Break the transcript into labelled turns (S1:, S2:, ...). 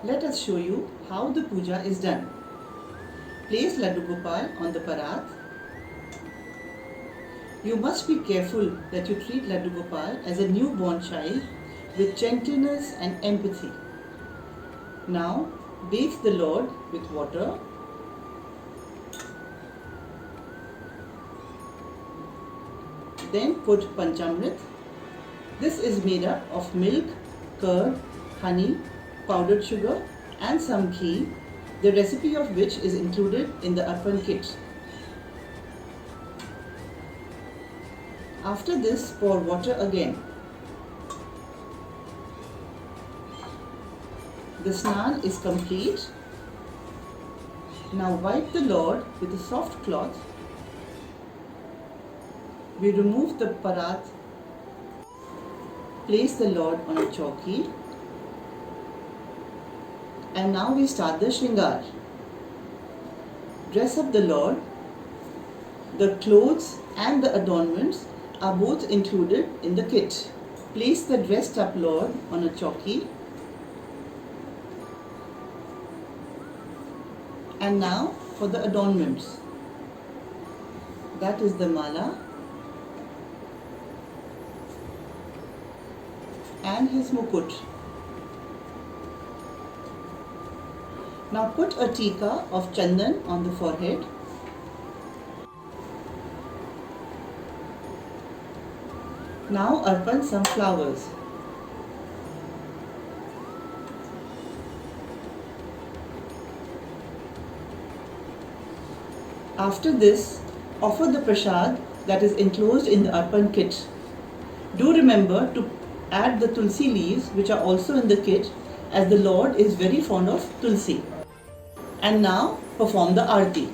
S1: Let us show you how the puja is done. Place Laddu Gopal on the parat. You must be careful that you treat Laddu Gopal as a newborn child with gentleness and empathy. Now, bathe the Lord with water. Then put Panchamrit. This is made up of milk, curd, honey, powdered sugar and some ghee, the recipe of which is included in the Arpann kit. After this, pour water again. The snan is complete. Now wipe the Lord with a soft cloth. We remove the parat. Place the Lord on a chowki. And now we start the Shringar. Dress up the Lord. The clothes and the adornments are both included in the kit. Place the dressed up Lord on a chowki. And now for the adornments. That is the mala and his mukut. Now put a tika of chandan on the forehead. Now arpan some flowers. After this, offer the prasad that is enclosed in the Arpann kit. Do remember to add the tulsi leaves which are also in the kit, as the Lord is very fond of tulsi. And now perform the arti.